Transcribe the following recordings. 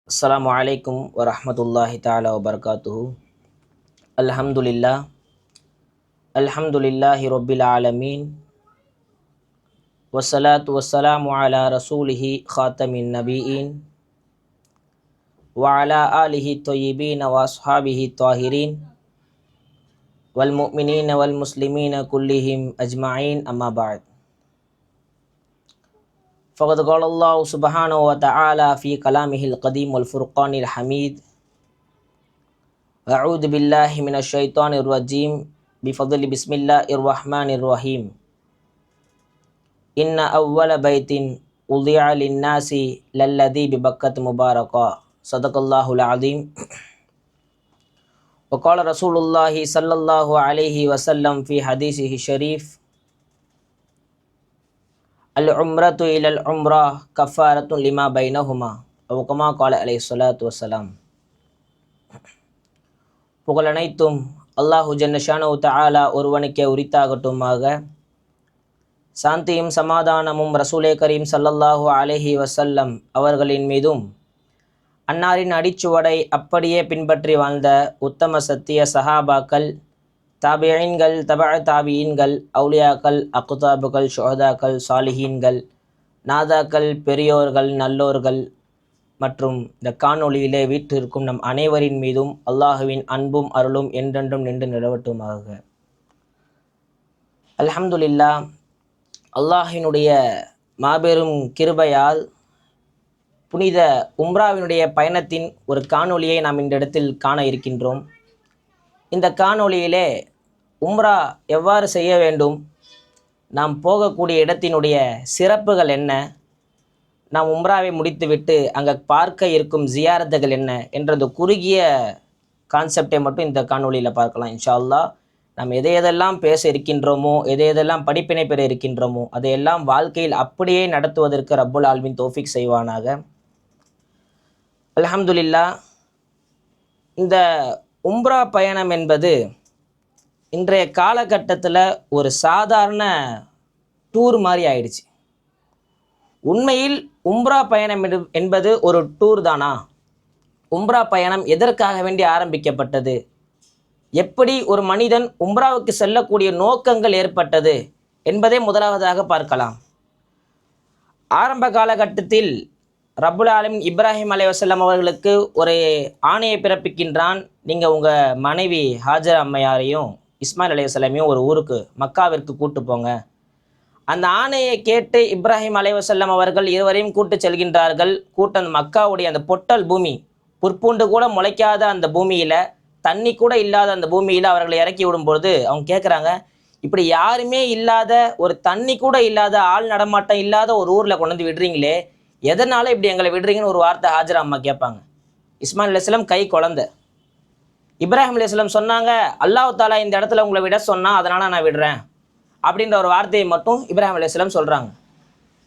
அஸ்ஸலாமு அலைக்கும் வரஹ்மத்துல்லாஹி தஆலா வபரகாத்துஹு. அல்ஹம்துலில்லாஹ் அல்ஹம்துலில்லாஹி ரப்பில் ஆலமீன் வஸ்ஸலாத்து வஸ்ஸலாமு அலா ரசூலிஹி ஹாத்தமின் நபியீன் வ அலா ஆலிஹி தொய்யிபீன வ அஸ்ஹாபிஹி த்வாஹிரீன் வல் முஃமினீன வல் முஸ்லிமீன குல்லிஹிம் அஜ்மஈன் அம்மா பஅத். فقد قال الله سبحانه وتعالى في كلامه القديم والفرقان الحميد: أعوذ بالله من الشيطان الرجيم بفضل بسم الله الرحمن الرحيم إن أول بيت وضع للناس للذي ببكة مباركا صدق الله العظيم. وقال رسول الله صلى الله عليه وسلم في حديثه الشريف: العمرة إلى العمرة كفارة لما بينهما أو كما قال عليه الصلاة والسلام. புகழ் அனைத்தும் அல்லாஹு ஜன்னஷானு தஆலா ஒருவனுக்கே உரித்தாகட்டுமாக. சாந்தியும் சமாதானமும் ரசூலே கரீம் ஸல்லல்லாஹு அலைஹி வஸல்லம் அவர்களின் மீதும், அன்னாரின் அடிச்சுவடை அப்படியே பின்பற்றி வாழ்ந்த உத்தம சத்திய சஹாபாக்கள், தாபியீன்கள், தபஅ தாபியீன்கள், அவுலியாக்கள், அக்தாபுகள், ஷுஹதாக்கள், சாலிஹீன்கள், நாதாக்கள், பெரியோர்கள், நல்லோர்கள் மற்றும் இந்த காணொளியிலே வீற்றிருக்கும் நம் அனைவரின் மீதும் அல்லாஹுவின் அன்பும் அருளும் என்றென்றும் நின்று நிலவட்டுமாக. அல்ஹம்துலில்லாஹ், அல்லாஹினுடைய மாபெரும் கிருபையால் புனித உம்ராவினுடைய பயணத்தின் ஒரு காணொளியை நாம் இந்த இடத்தில் காண இருக்கின்றோம். இந்த காணொளியிலே உம்ரா எவ்வாறு செய்ய வேண்டும், நாம் போகக்கூடிய இடத்தினுடைய சிறப்புகள் என்ன, நாம் உம்ராவை முடித்துவிட்டு அங்கே பார்க்க இருக்கும் ஜியாரத்துகள் என்ன என்றது குறுகிய கான்செப்டை மட்டும் இந்த காணொளியில் பார்க்கலாம் இன்ஷா அல்லாஹ். நாம் எதையெல்லாம் பேச இருக்கின்றோமோ, எதையெல்லாம் படிப்பினை பெற இருக்கின்றோமோ அதையெல்லாம் வாழ்க்கையில் அப்படியே நடத்துவதற்கு ரப்புல் ஆலமீன் தௌஃபீக் செய்வானாக. அல்ஹம்துலில்லாஹ், இந்த உம்ரா பயணம் என்பது இன்றைய காலகட்டத்தில் ஒரு சாதாரண டூர் மாதிரி ஆயிடுச்சு. உண்மையில் உம்ரா பயணம் என்பது ஒரு டூர் தானா? உம்ரா பயணம் எதற்காக வேண்டி ஆரம்பிக்கப்பட்டது? எப்படி ஒரு மனிதன் உம்ராவுக்கு செல்லக்கூடிய நோக்கங்கள் ஏற்பட்டது என்பதை முதலாவதாக பார்க்கலாம். ஆரம்ப காலகட்டத்தில் ரப்புல் ஆலமீன் இப்ராஹிம் அலைஹிஸ்ஸலாம் அவர்களுக்கு ஒரு ஆணையை பிறப்பிக்கின்றான். நீங்கள் உங்கள் மனைவி ஹாஜர் அம்மையாரையும் இஸ்மாயில் அலைஹிஸ்ஸலாமையும் ஒரு ஊருக்கு மக்காவிற்கு கூட்டு போங்க. அந்த ஆணையை கேட்டு இப்ராஹிம் அலைஹிஸ்ஸலாம் அவர்கள் இருவரையும் கூட்டு செல்கின்றார்கள். கூட்டம் மக்காவுடைய அந்த பொட்டல் பூமி, புற்பூண்டு கூட முளைக்காத அந்த பூமியில், தண்ணி கூட இல்லாத அந்த பூமியில் அவர்களை இறக்கி விடும்பொழுது அவங்க கேட்குறாங்க, இப்படி யாருமே இல்லாத, ஒரு தண்ணி கூட இல்லாத, ஆள் நடமாட்டம் இல்லாத ஒரு ஊரில் கொண்டு வந்து விடுறீங்களே, எதனால் இப்படி எங்களை விடுறீங்கன்னு ஒரு வார்த்தை ஹாஜர் அம்மா கேட்பாங்க. இஸ்மாயில் அலைஹிஸ்ஸலாம் கை குழந்தை. இப்ராஹிம் அலைஹிஸ்ஸலாம் சொன்னாங்க, அல்லாஹ் தாலா இந்த இடத்துல உங்களை விட சொன்னால் அதனால் நான் விடுறேன் அப்படின்ற ஒரு வார்த்தையை மட்டும் இப்ராஹிம் அலைஹிஸ்ஸலாம் சொல்கிறாங்க.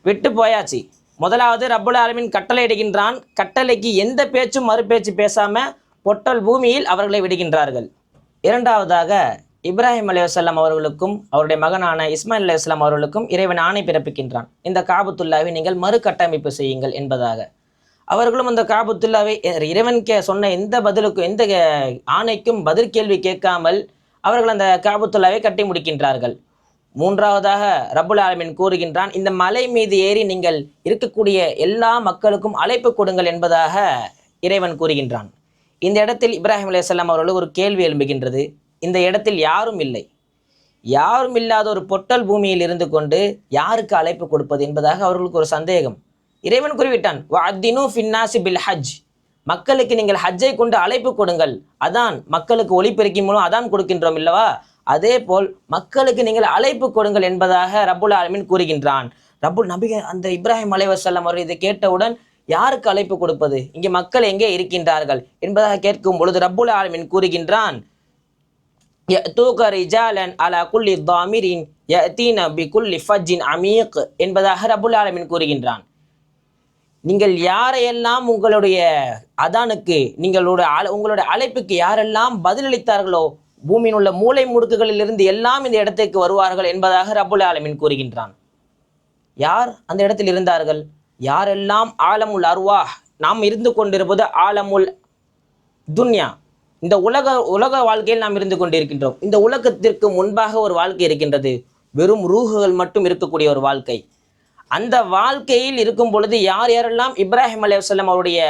விட்டு போயாச்சு. முதலாவது ரப்புல் ஆலமீன் கட்டளை இடுகின்றான். கட்டளைக்கு எந்த பேச்சும் மறுபேச்சு பேசாமல் பொட்டல் பூமியில் அவர்களை விடுகின்றார்கள். இரண்டாவதாக இப்ராஹிம் அலைஹிஸ்ஸலாம் அவர்களுக்கும் அவருடைய மகனான இஸ்மாயில் அலைஹிஸ்ஸலாம் அவர்களுக்கும் இறைவன் ஆணை பிறப்பிக்கின்றான். இந்த காபத்துல்லாவை நீங்கள் மறுகட்டமைப்பு செய்யுங்கள் என்பதாக. அவர்களும் அந்த காபத்துல்லாவை இறைவன் சொன்ன எந்த பதிலுக்கும், எந்த ஆணைக்கும் பதில் கேள்வி கேட்காமல் அவர்கள் அந்த காபத்துல்லாவை கட்டி முடிக்கின்றார்கள். மூன்றாவதாக ரப்புல் ஆலமீன் கூறுகின்றான், இந்த மலை மீது ஏறி நீங்கள் இருக்கக்கூடிய எல்லா மக்களுக்கும் அழைப்பு கொடுங்கள் என்பதாக இறைவன் கூறுகின்றான். இந்த இடத்தில் இப்ராஹிம் அலைஹிஸ்ஸலாம் அவர்களுக்கு ஒரு கேள்வி எழும்புகின்றது. இந்த இடத்தில் யாரும் இல்லை, யாரும் இல்லாத ஒரு பொட்டல் பூமியில் இருந்து கொண்டு யாருக்கு அழைப்பு கொடுப்பது என்பதாக அவர்களுக்கு ஒரு சந்தேகம். இறைவன் குறிவிட்டான், வஅத்தினு ஃபின்னாஸி பில் ஹஜ், மக்களுக்கு நீங்கள் ஹஜ்ஜை கொண்டு அழைப்பு கொடுங்கள். அதான் மக்களுக்கு ஒளிபெருக்கி மூலம் அதான் கொடுக்கின்றோம் இல்லவா, அதே போல் மக்களுக்கு நீங்கள் அழைப்பு கொடுங்கள் என்பதாக ரப்புல் ஆலமீன் கூறுகின்றான். அந்த இப்ராஹிம் அலைஹிஸ்ஸலாம் அவர்கள் இதை கேட்டவுடன் யாருக்கு அழைப்பு கொடுப்பது, இங்கே மக்கள் எங்கே இருக்கின்றார்கள் என்பதாக கேட்கும் பொழுது ரப்புல் ஆலமீன் கூறுகின்றான், யஅதூக ரிஜாலன் அலா குல்லி தாமிரின் யஅதீன பிகுல்லி ஃபஜ்ஜின் அமீக் என்பதாக ரப்புல் ஆலமீன் கூறுகின்றான். நீங்கள் யாரையெல்லாம் உங்களுடைய அதானுக்கு, உங்களுடைய அழைப்புக்கு யாரெல்லாம் பதிலளித்தார்களோ பூமியின் உள்ள மூளை முடுக்குகளிலிருந்து எல்லாம் இந்த இடத்திற்கு வருவார்கள் என்பதாக ரப்புல் ஆலமீன் கூறுகின்றான். யார் அந்த இடத்தில் இருந்தார்கள்? யாரெல்லாம் ஆலமுல் அர்வாஹ் நாம் இருந்து கொண்டிருப்பது ஆலமுல் துன்யா, இந்த உலக வாழ்க்கையில் நாம் இருந்து கொண்டிருக்கின்றோம். இந்த உலகத்திற்கு முன்பாக ஒரு வாழ்க்கை இருக்கின்றது, வெறும் ரூஹுகள் மட்டும் இருக்கக்கூடிய ஒரு வாழ்க்கை. அந்த வாழ்க்கையில் இருக்கும் பொழுது யார் யாரெல்லாம் இப்ராஹிம் அலைஹிஸ்ஸலாம் அவருடைய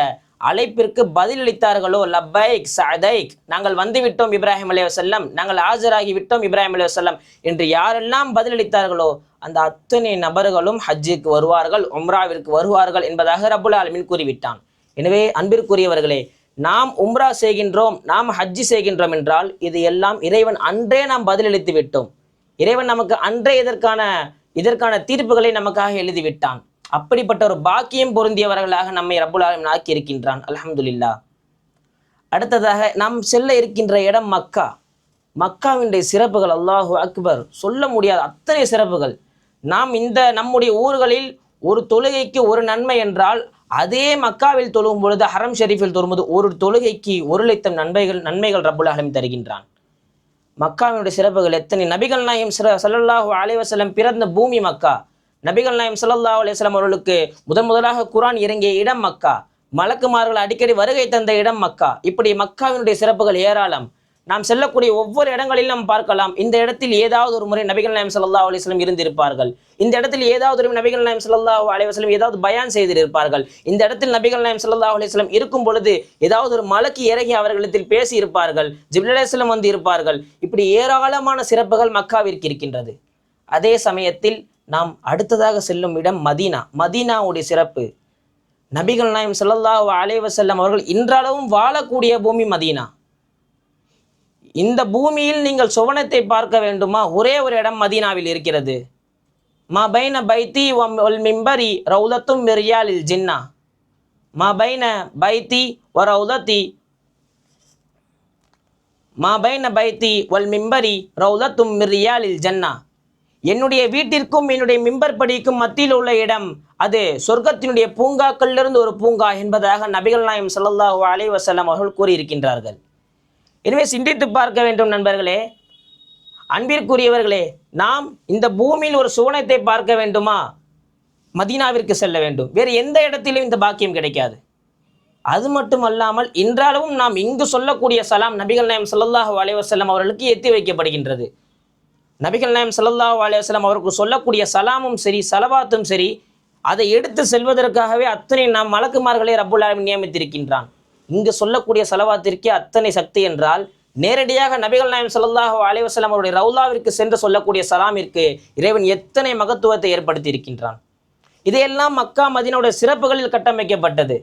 அழைப்பிற்கு பதிலளித்தார்களோ, லப்பைக் சஅதைக், நாங்கள் வந்துவிட்டோம் இப்ராஹிம் அலைஹிஸ்ஸலாம், நாங்கள் ஆஜராகி விட்டோம் இப்ராஹிம் அலைஹிஸ்ஸலாம் என்று யாரெல்லாம் பதிலளித்தார்களோ அந்த அத்தனை நபர்களும் ஹஜ்ஜுக்கு வருவார்கள், உம்ராவிற்கு வருவார்கள் என்பதாக ரப்புல் ஆலமீன் கூறிவிட்டான். எனவே அன்பிற்குரியவர்களே, நாம் உம்ரா செய்கின்றோம், நாம் ஹஜ்ஜி செய்கின்றோம் என்றால் இது எல்லாம் இறைவன் அன்றே நாம் பதிலளித்து விட்டோம். இறைவன் நமக்கு அன்றே இதற்கான தீர்ப்புகளை நமக்காக எழுதிவிட்டான். அப்படிப்பட்ட ஒரு பாக்கியம் பொருந்தியவர்களாக நம்மை ரப்புல் ஆலமீன் ஆக்கி இருக்கின்றான். அல்ஹம்துலில்லாஹ். அடுத்ததாக நாம் செல்ல இருக்கின்ற இடம் மக்கா. மக்காவினுடைய சிறப்புகள் அல்லாஹு அக்பர், சொல்ல முடியாத அத்தனை சிறப்புகள். நாம் நம்முடைய ஊர்களில் ஒரு தொழுகைக்கு ஒரு நன்மை என்றால், அதே மக்காவில் தொழுகும் பொழுது, ஹரம் ஷெரீஃபில் தொழும்போது ஒரு தொழுகைக்கு 1,00,000 நன்மைகள் ரப்புல் ஆலமீன் தருகின்றான். மக்காவினுடைய சிறப்புகள் எத்தனை! நபிகள் நாயகம் ஸல்லல்லாஹு அலைஹி வஸல்லம் பிறந்த பூமி மக்கா. நபிகள் நாயகம் ஸல்லல்லாஹு அலைஹி வஸல்லம் அவர்களுக்கு முதலாக குர்ஆன் இறங்கிய இடம் மக்கா. மலக்குமார்கள் அடிக்கடி வருகை தந்த இடம் மக்கா. இப்படி மக்காவினுடைய சிறப்புகள் ஏராளம். நாம் செல்லக்கூடிய ஒவ்வொரு இடங்களிலும் நாம் பார்க்கலாம், இந்த இடத்தில் ஏதாவது ஒரு முறை நபிகள் நாயகம் ஸல்லல்லாஹு அலைஹி வஸல்லம் இருந்திருப்பார்கள். இந்த இடத்தில் ஏதாவது ஒரு நபிகள் நாயகம் ஸல்லல்லாஹு அலைஹி வஸல்லம் ஏதாவது பயான் செய்திருப்பார்கள். இந்த இடத்தில் நபிகள் நாயகம் ஸல்லல்லாஹு அலைஹி வஸல்லம் இருக்கும் பொழுது ஏதாவது ஒரு மலக்கு இறங்கி அவர்களிடத்தில் பேசி இருப்பார்கள், ஜிப்ரீல் அலைஹிஸ்ஸலாம் வந்து இருப்பார்கள். இப்படி ஏராளமான சிறப்புகள் மக்காவிற்கு இருக்கின்றது. அதே சமயத்தில் நாம் அடுத்ததாக செல்லும் இடம் மதீனா. மதீனாவுடைய சிறப்பு, நபிகள் நாயகம் ஸல்லல்லாஹு அலைஹி வஸல்லம் அவர்கள் இன்றளவும் வாழக்கூடிய பூமி மதீனா. இந்த பூமியில் நீங்கள் சுவனத்தை பார்க்க வேண்டுமா, ஒரே ஒரு இடம் மதீனாவில் இருக்கிறது. மா பைன பைத்தி வல் மிம்பரி ரௌதத்தும் மின் ரியாலில் ஜின்னா. மா பைன பைத்தி வ ரௌதத்தி மா பைன பைத்தி வல் மிம்பரி ரௌதத்தும் மின் ரியாலில் ஜன்னா. என்னுடைய வீட்டிற்கும் என்னுடைய மிம்பர் படிக்கும் மத்தியில் உள்ள இடம் அது சொர்க்கத்தினுடைய பூங்காக்களிலிருந்து ஒரு பூங்கா என்பதாக நபிகள் நாயகம் ஸல்லல்லாஹு அலைஹி வஸல்லம் அவர்கள் கூறியிருக்கின்றார்கள். எனவே சிந்தித்து பார்க்க வேண்டும் நண்பர்களே, அன்பிற்குரியவர்களே, நாம் இந்த பூமியில் ஒரு சுவனத்தை பார்க்க வேண்டுமா, மதீனாவிற்கு செல்ல வேண்டும். வேறு எந்த இடத்திலும் இந்த பாக்கியம் கிடைக்காது. அது மட்டுமல்லாமல் இன்றளவும் நாம் இங்கு சொல்லக்கூடிய சலாம் நபிகள் நாயகம் ஸல்லல்லாஹு அலைஹி வஸல்லம் அவர்களுக்கு எத்தி வைக்கப்படுகின்றது. நபிகள் நாயகம் ஸல்லல்லாஹு அலைஹி வஸல்லம் அவருக்கு சொல்லக்கூடிய சலாமும் சரி, சலவாத்தும் சரி, அதை எடுத்து செல்வதற்காகவே அத்தனை நாம் மலக்குமார்களை ரப்புல் ஆலமீன் நியமித்திருக்கின்றான். இங்கு சொல்லக்கூடிய சலவாத்திற்கே அத்தனை சக்தி என்றால், நேரடியாக நபிகள் நாயகம் ஸல்லல்லாஹு அலைஹி வஸல்லம் அவருடைய ரவுலாவிற்கு சென்று சொல்லக்கூடிய சலாமிற்கு இறைவன் எத்தனை மகத்துவத்தை ஏற்படுத்தி இருக்கின்றான். இதையெல்லாம் மக்கா மதீனாவுடைய சிறப்புகளில் கட்டமைக்கப்பட்டது.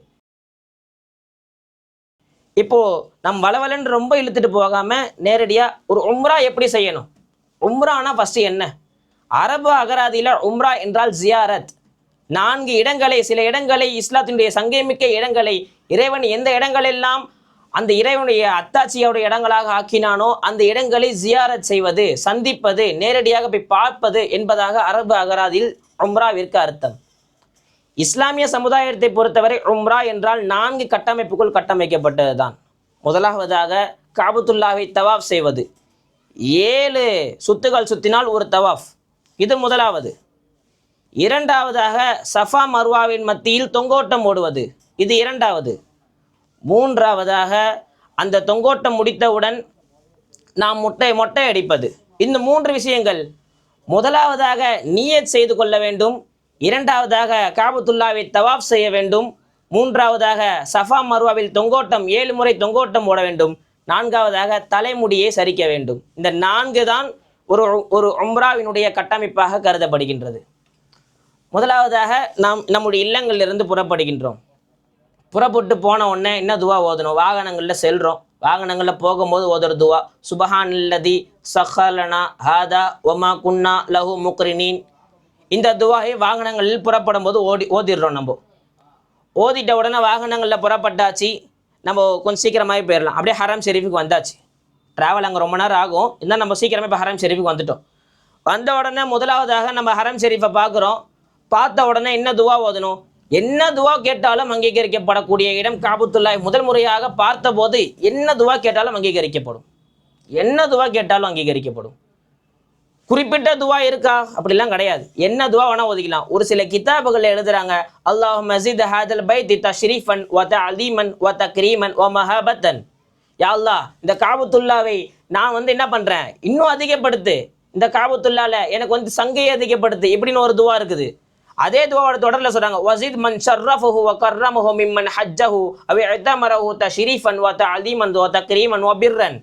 இப்போ நம் வளவலன்னு ரொம்ப இழுத்துட்டு போகாம நேரடியா ஒரு உம்ரா எப்படி செய்யணும், உம்ரானா ஃபர்ஸ்ட் என்ன? அரபு அகராதியில உம்ரா என்றால் ஜியாரத். 4 இடங்களை, சில இடங்களை, இஸ்லாத்தினுடைய சங்கமிக்க இடங்களை இறைவன் எந்த இடங்களெல்லாம் அந்த இறைவனுடைய அத்தாட்சியோடைய இடங்களாக ஆக்கினானோ அந்த இடங்களை ஜியாரத் செய்வது, சந்திப்பது, நேரடியாக போய் பார்ப்பது என்பதாக அரபு அகராதியில் உம்ராவிற்கு அர்த்தம். இஸ்லாமிய சமுதாயத்தை பொறுத்தவரை உம்ரா என்றால் 4 கட்டமைப்புக்குள் கட்டமைக்கப்பட்டது தான். முதலாவதாக காபத்துல்லாவை தவாஃப் செய்வது. 7 சுத்துகள் சுத்தினால் ஒரு தவாஃப், இது முதலாவது. இரண்டாவதாக சஃபா மர்வாவின் மத்தியில் தொங்கோட்டம் ஓடுவது, இது இரண்டாவது. மூன்றாவதாக அந்த தொங்கோட்டம் முடித்தவுடன் நாம் மொட்டை அடிப்பது. இந்த 3 விஷயங்கள். முதலாவதாக நியத் செய்து கொள்ள வேண்டும், இரண்டாவதாக காபத்துல்லாவை தவாஃப் செய்ய வேண்டும், மூன்றாவதாக சஃபா மர்வாவில் தொங்கோட்டம் 7 முறை தொங்கோட்டம் ஓட வேண்டும், நான்காவதாக தலைமுடியை சரிக்க வேண்டும். இந்த 4 தான் ஒரு உம்ராவினுடைய கட்டமைப்பாக கருதப்படுகின்றது. முதலாவதாக நாம் நம்முடைய இல்லங்களிலிருந்து புறப்படுகின்றோம். புறப்பட்டு போன உடனே என்ன துவா ஓதணும்? வாகனங்களில் செல்கிறோம், வாகனங்களில் போகும்போது ஓதுற துவா சுபஹானல்லதி சஹலனா ஹாதா ஒமா குன்னா லஹு முக்ரினீன். இந்த துவாவை வாகனங்களில் புறப்படும் போது ஓதிடுறோம். நம்ம ஓதிட்ட உடனே வாகனங்களில் புறப்பட்டாச்சு, நம்ம கொஞ்சம் சீக்கிரமாகவே போயிடலாம். அப்படியே ஹரம் ஷெரீஃபுக்கு வந்தாச்சு. ட்ராவல் அங்கே ரொம்ப நேரம் ஆகும், இருந்தால் நம்ம சீக்கிரமே இப்போ ஹரம் ஷெரீஃபுக்கு வந்துட்டோம். வந்த உடனே முதலாவதாக நம்ம ஹரம் ஷெரீஃபை பார்க்குறோம். பார்த்த உடனே என்ன துவா ஓதணும்? என்ன துவா கேட்டாலும் அங்கீகரிக்கப்படக்கூடிய இடம் காபத்துல்லாஹ். முதல் முறையாக பார்த்த போது என்ன துவா கேட்டாலும் அங்கீகரிக்கப்படும், என்ன துவா கேட்டாலும் அங்கீகரிக்கப்படும். குறிப்பிட்ட துவா இருக்கா அப்படிலாம் கிடையாது. என்ன துவா வேணா ஒதுக்கலாம். ஒரு சில கிதாபுகள் எழுதுறாங்க, அல்லாஹ் மஸித் ஹாதல் பைத் தஷ்ரீஃபன் வ தஅலீமன் வ தக்ரீமன் வ மஹபத்தன். யா அல்லாஹ், இந்த காபத்துல்லாவை நான் என்ன பண்றேன், இன்னும் அதிகப்படுத்து. இந்த காபத்துல்லால எனக்கு சங்கையை அதிகப்படுத்து. இப்படின்னு ஒரு துவா இருக்குது. அதே துவாவோட தொடர்ல சொல்றாங்க, வஸித் மன் ஷர்ரஃபஹு வ கர்ரமஹு மிம்மன் ஹஜ்ஜஹு அவ் இஅ்தமரஹு தஷ்ரீஃபன் வ தஅலீமன் வ தக்ரீமன் வ பிர்ரன்.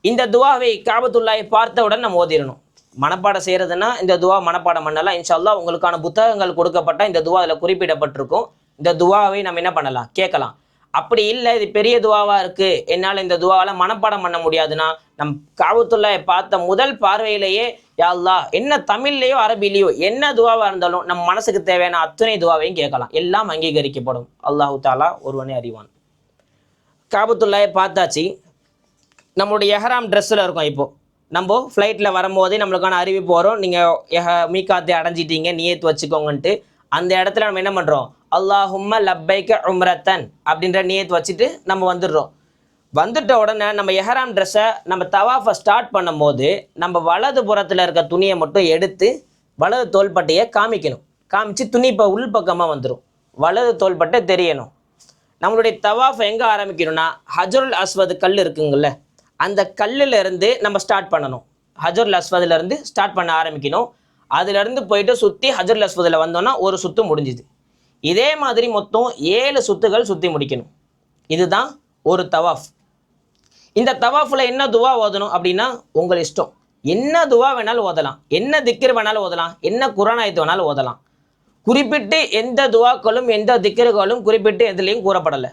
இந்த துவாவை காபத்துல்லாவை பார்த்தவுடன் நம்ம ஓதிரணும். மனப்பாடம் செய்கிறதுனா இந்த துவா மனப்பாடம் பண்ணலாம். இன்ஷா அல்லாஹ் உங்களுக்கான புத்தகங்கள் கொடுக்கப்பட்ட இந்த துவா அதில் குறிப்பிடப்பட்டிருக்கும். இந்த துவாவை நம்ம என்ன பண்ணலாம், கேட்கலாம். அப்படி இல்லை, இது பெரிய துவாவாக இருக்குது, என்னால் இந்த துவாவால் மனப்பாடம் பண்ண முடியாதுன்னா, நம் காபத்துல்லாஹை பார்த்த முதல் பார்வையிலேயே யா அல்லாஹ், என்ன தமிழ்லையோ அரபிலையோ என்ன துவாவாக இருந்தாலும் நம்ம மனசுக்கு தேவையான அத்தனை துவாவையும் கேட்கலாம். எல்லாம் அங்கீகரிக்கப்படும். அல்லாஹு தாலா ஒருவனே அறிவான். காபத்துல்லாஹை பார்த்தாச்சு. நம்மளுடைய எஹ்ராம் ட்ரெஸ்ஸில் இருக்கும். இப்போது நம்ம ஃப்ளைட்டில் வரும்போதே நம்மளுக்கான அறிவிப்பு வரும், நீங்கள் மீகாத்தை அடைஞ்சிட்டீங்க, நியத்து வச்சுக்கோங்கன்ட்டு. அந்த இடத்துல நம்ம என்ன பண்ணுறோம், அல்லாஹும்ம லப்பைக்க உம்ரத்தன் அப்படின்ற நியத்து வச்சுட்டு நம்ம வந்துடுறோம். வந்துட்ட உடனே நம்ம எஹ்ராம் ட்ரெஸ்ஸை நம்ம தவாஃபை ஸ்டார்ட் பண்ணும்போது நம்ம வலது புறத்தில் இருக்க துணியை மட்டும் எடுத்து வலது தோள்பட்டையை காமிக்கணும். காமிச்சு துணி இப்போ உள்பக்கமாக வந்துடும். வலது தோள்பட்டை தெரியணும். நம்மளுடைய தவாஃப் எங்கே ஆரம்பிக்கணும்னா, ஹஜருல் அஸ்வத் கல் இருக்குங்கள்ல, அந்த கல்லில் இருந்து நம்ம ஸ்டார்ட் பண்ணணும். ஹஜருல் அஸ்வதில் இருந்து ஸ்டார்ட் பண்ண ஆரம்பிக்கணும். அதுலேருந்து போயிட்டு சுற்றி ஹஜருல் அஸ்வதில் வந்தோன்னா ஒரு சுற்று முடிஞ்சுது. இதே மாதிரி மொத்தம் 7 சுற்றுகள் சுற்றி முடிக்கணும். இதுதான் ஒரு தவாஃப். இந்த தவாஃபில் என்ன துவா ஓதணும் அப்படின்னா உங்கள் இஷ்டம். என்ன துவா வேணாலும் ஓதலாம், என்ன திக்ர் வேணாலும் ஓதலாம், என்ன குர்ஆன் ஆயத்து வேணாலும் ஓதலாம். குறிப்பிட்டு எந்த துவாக்களும் எந்த திக்ருகளும் குறிப்பிட்டு எதுலேயும் கூறப்படலை.